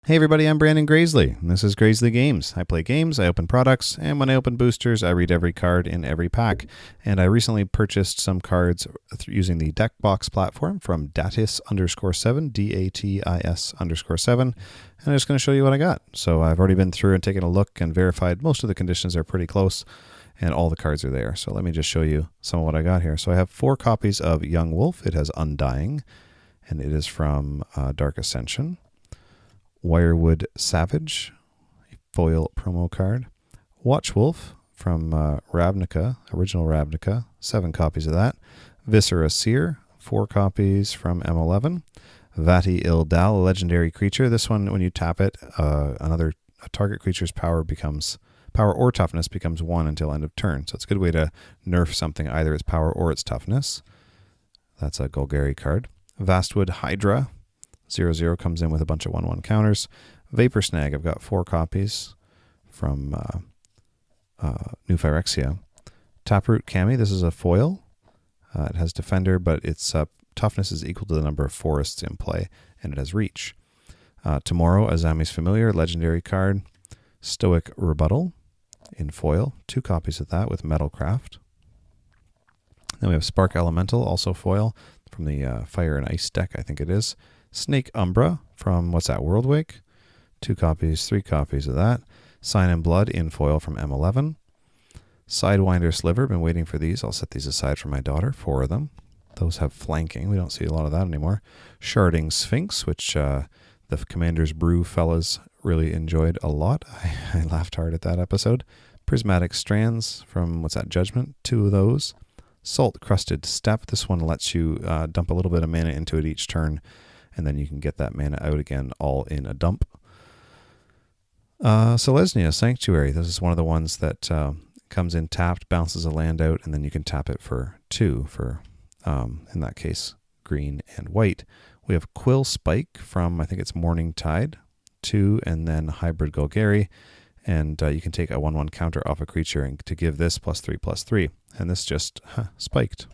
Hey everybody, I'm Brandon Grasley, and this is Grasley Games. I play games, I open products, and when I open boosters, I read every card in every pack. And I recently purchased some cards using the Deckbox platform from Datis_7, DATIS_7, and I'm just going to show you what I got. So I've already been through and taken a look and verified most of the conditions are pretty close, and all the cards are there. So let me just show you some of what I got here. So I have 4 copies of Young Wolf. It has Undying, and it is from Dark Ascension. Wirewood Savage, a foil promo card. Watchwolf from Ravnica, original Ravnica, 7 copies of that. Viscera Seer, 4 copies from M11. Vati Ildal, a legendary creature. This one, when you tap it, a target creature's power or toughness becomes 1 until end of turn. So it's a good way to nerf something, either its power or its toughness. That's a Golgari card. Vastwood Hydra. 0/0 comes in with a bunch of 1/1 counters. Vapor Snag, I've got 4 copies from New Phyrexia. Taproot Kami, this is a foil. It has Defender, but its toughness is equal to the number of forests in play, and it has Reach. Tomorrow, Azami's Familiar, legendary card. Stoic Rebuttal in foil, 2 copies of that with Metalcraft. Then we have Spark Elemental, also foil, from the Fire and Ice deck, I think it is. Snake Umbra from, Worldwake. 2 copies, 3 copies of that. Sign in Blood in foil from M11. Sidewinder Sliver, been waiting for these. I'll set these aside for my daughter, 4 of them. Those have flanking. We don't see a lot of that anymore. Sharding Sphinx, which the Commander's Brew fellas really enjoyed a lot. I laughed hard at that episode. Prismatic Strands from, Judgment, 2 of those. Salt Crusted Step. This one lets you dump a little bit of mana into it each turn, and then you can get that mana out again all in a dump. Selesnya Sanctuary. This is one of the ones that comes in tapped, bounces a land out, and then you can tap it for 2 for, in that case, green and white. We have Quill Spike from, I think it's Morning Tide, 2, and then Hybrid Golgari. And you can take a 1/1 counter off a creature and to give this +3/+3. And this just spiked.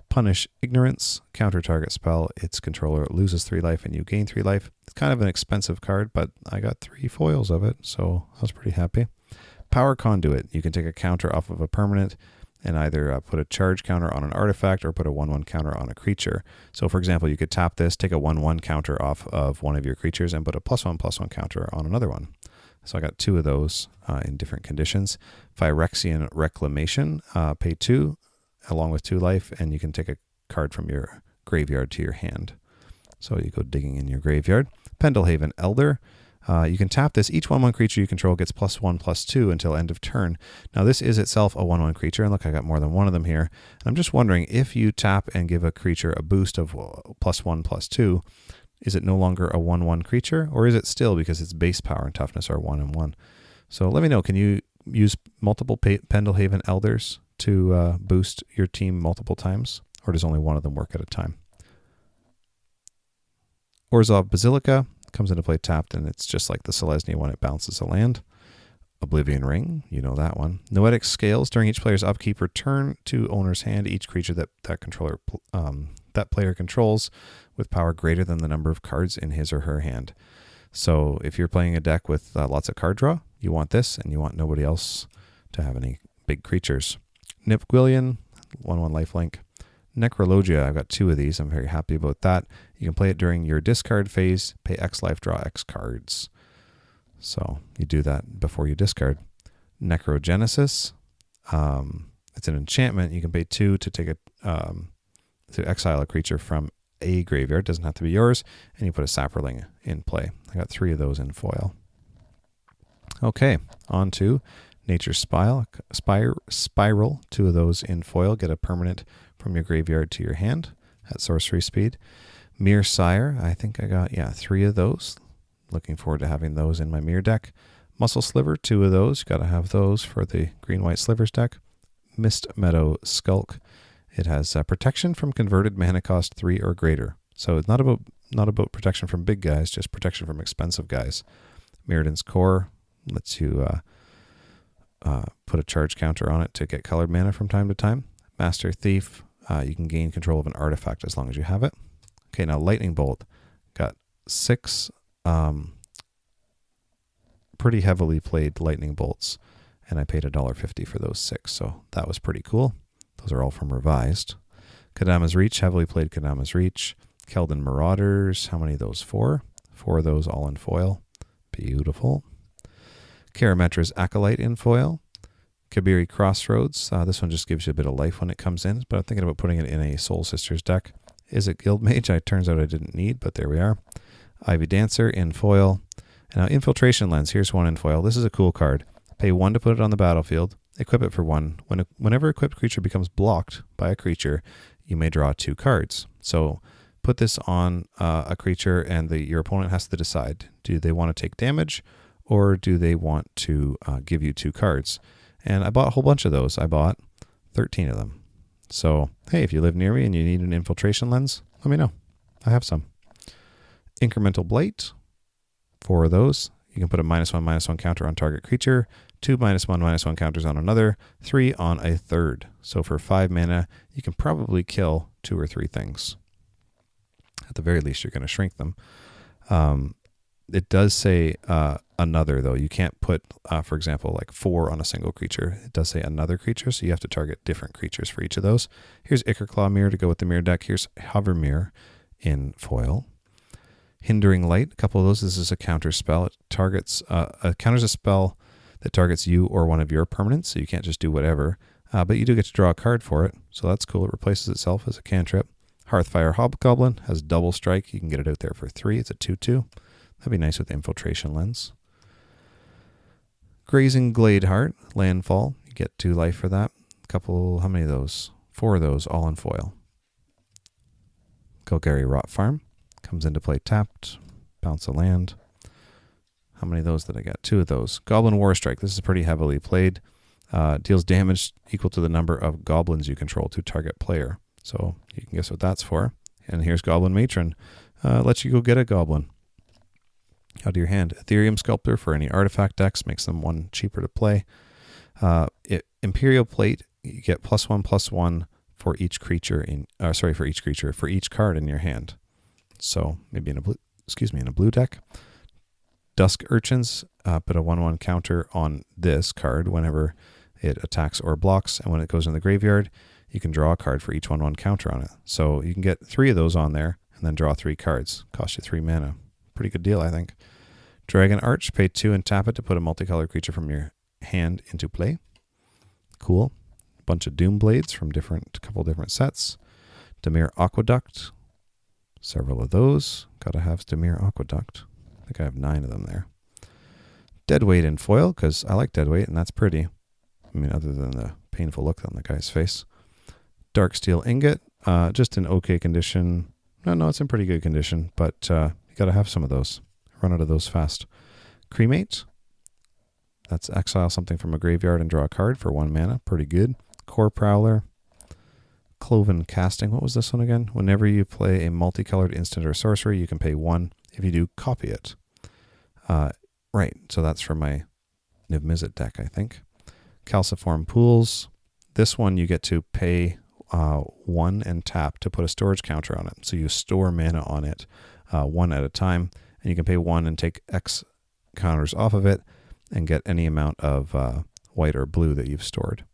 Punish Ignorance, counter target spell. Its controller loses 3 life and you gain 3 life. It's kind of an expensive card, but I got 3 foils of it, so I was pretty happy. Power Conduit. You can take a counter off of a permanent and either put a charge counter on an artifact or put a 1/1 counter on a creature. So for example, you could tap this, take a 1/1 counter off of one of your creatures and put a +1/+1 counter on another one. So I got 2 of those in different conditions. Phyrexian Reclamation, pay 2 along with 2 life, and you can take a card from your graveyard to your hand. So you go digging in your graveyard. Pendelhaven Elder. You can tap this. Each 1/1 creature you control gets +1/+2 until end of turn. Now this is itself a 1/1 creature, and look, I got more than one of them here. And I'm just wondering, if you tap and give a creature a boost of +1/+2, is it no longer a 1/1 creature, or is it still, because its base power and toughness are 1 and 1? So let me know, can you use multiple Pendelhaven Elders to boost your team multiple times, or does only one of them work at a time? Orzhov Basilica comes into play tapped, and it's just like the Selesnya when it bounces a land. Oblivion Ring, you know that one. Noetic Scales. During each player's upkeep, return to owner's hand each creature that player controls with power greater than the number of cards in his or her hand. So if you're playing a deck with lots of card draw, you want this, and you want nobody else to have any big creatures. Nipgwillian, 1/1 lifelink. Necrologia, I've got 2 of these. I'm very happy about that. You can play it during your discard phase, pay X life, draw X cards. So you do that before you discard. Necrogenesis, it's an enchantment. You can pay 2 to take to exile a creature from a graveyard. It doesn't have to be yours, and you put a Saproling in play. I got 3 of those in foil. Okay, on to Nature's Spiral, 2 of those in foil. Get a permanent from your graveyard to your hand at sorcery speed. Mere Sire, I think I got 3 of those. Looking forward to having those in my Mere deck. Muscle Sliver, 2 of those. You got to have those for the green-white slivers deck. Mist Meadow Skulk. It has protection from converted mana cost 3 or greater. So it's not about protection from big guys, just protection from expensive guys. Mirrodin's Core lets you put a charge counter on it to get colored mana from time to time. Master Thief, you can gain control of an artifact as long as you have it. Okay, now Lightning Bolt. Got 6 pretty heavily played lightning bolts, and I paid $1.50 for those 6, so that was pretty cool. Those are all from Revised. Kadama's Reach, heavily played Kadama's Reach. Keldon Marauders, how many of those? 4? 4 of those all in foil. Beautiful. Karametra's Acolyte in foil. Kabiri Crossroads, this one just gives you a bit of life when it comes in, but I'm thinking about putting it in a Soul Sisters deck. Is it Guildmage? It turns out I didn't need, but there we are. Ivy Dancer in foil. And now Infiltration Lens, here's one in foil. This is a cool card. Pay 1 to put it on the battlefield. Equip it for 1. Whenever equipped creature becomes blocked by a creature, you may draw 2 cards. So put this on a creature, and your opponent has to decide, do they want to take damage, or do they want to give you 2 cards? And I bought a whole bunch of those. I bought 13 of them. So, hey, if you live near me and you need an Infiltration Lens, let me know. I have some. Incremental Blight, 4 of those. You can put a -1/-1 counter on target creature, 2 -1/-1 counters on another, 3 on a third. So for 5 mana, you can probably kill 2 or 3 things. At the very least, you're going to shrink them. It does say another, though. You can't put, for example, like 4 on a single creature. It does say another creature, so you have to target different creatures for each of those. Here's Ichorclaw Mirror to go with the mirror deck. Here's Hover Mirror in foil. Hindering Light, a couple of those. This is a counter spell. It targets, counters a spell that targets you or one of your permanents, so you can't just do whatever. But you do get to draw a card for it, so that's cool. It replaces itself as a cantrip. Hearthfire Hobgoblin has double strike. You can get it out there for 3. It's a 2/2. That'd be nice with Infiltration Lens. Grazing Gladeheart, Landfall. You get 2 life for that. How many of those? 4 of those, all in foil. Golgari Rot Farm. Comes into play tapped. Bounce a land. How many of those did I get? 2 of those. Goblin War Strike. This is pretty heavily played. Deals damage equal to the number of goblins you control to target player. So you can guess what that's for. And here's Goblin Matron. Lets you go get a goblin out of your hand. Ethereum Sculptor for any artifact decks, makes them 1 cheaper to play. Imperial Plate, you get +1/+1 for each creature for each card in your hand. So maybe in a blue deck. Dusk Urchins, put a 1/1 counter on this card whenever it attacks or blocks, and when it goes in the graveyard, you can draw a card for each 1/1 counter on it. So you can get 3 of those on there and then draw 3 cards. Cost you 3 mana. Pretty good deal, I think. Dragon Arch, pay 2 and tap it to put a multicolored creature from your hand into play. Cool. Bunch of Doom Blades from a couple different sets. Dimir Aqueduct, several of those. Gotta have Dimir Aqueduct. I think I have 9 of them there. Deadweight in foil, because I like Deadweight, and that's pretty. I mean, other than the painful look on the guy's face. Darksteel Ingot, just in okay condition. No, it's in pretty good condition, but you gotta have some of those. Run out of those fast. Cremate, that's exile something from a graveyard and draw a card for 1 mana. Pretty good. Core Prowler. Cloven Casting. What was this one again? Whenever you play a multicolored instant or sorcery, you can pay 1. If you do, copy it. Right, so that's for my Niv Mizzet deck, I think. Calciform Pools. This one you get to pay 1 and tap to put a storage counter on it. So you store mana on it 1 at a time, and you can pay 1 and take X counters off of it and get any amount of white or blue that you've stored.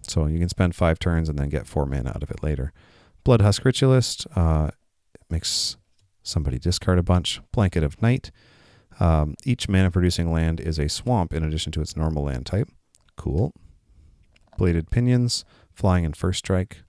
So you can spend 5 turns and then get 4 mana out of it later. Bloodhusk Ritualist makes somebody discard a bunch. Blanket of Night. Each mana-producing land is a swamp in addition to its normal land type. Cool. Bladed Pinions, flying in first strike.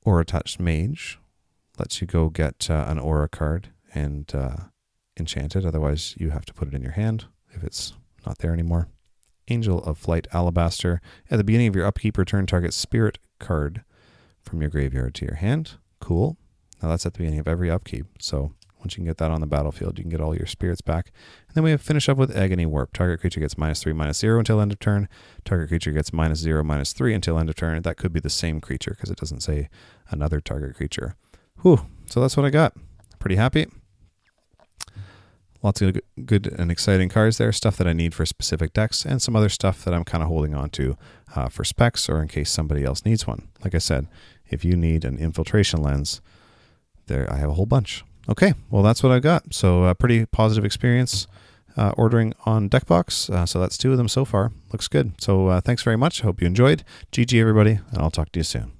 Aura Touched Mage lets you go get an Aura card and enchant it. Otherwise, you have to put it in your hand if it's not there anymore. Angel of Flight Alabaster. At the beginning of your upkeep, return target spirit card from your graveyard to your hand. Cool. Now that's at the beginning of every upkeep. So once you can get that on the battlefield, you can get all your spirits back. And then we finish up with Agony Warp. Target creature gets -3/-0 until end of turn. Target creature gets -0/-3 until end of turn. That could be the same creature because it doesn't say another target creature. Whew. So that's what I got. Pretty happy. Lots of good and exciting cards there. Stuff that I need for specific decks and some other stuff that I'm kind of holding on to for specs or in case somebody else needs one. Like I said, if you need an Infiltration Lens, there I have a whole bunch. Okay, well, that's what I got. So a pretty positive experience. ordering on Deckbox. So that's 2 of them so far. Looks good. So thanks very much. Hope you enjoyed. GG everybody, and I'll talk to you soon.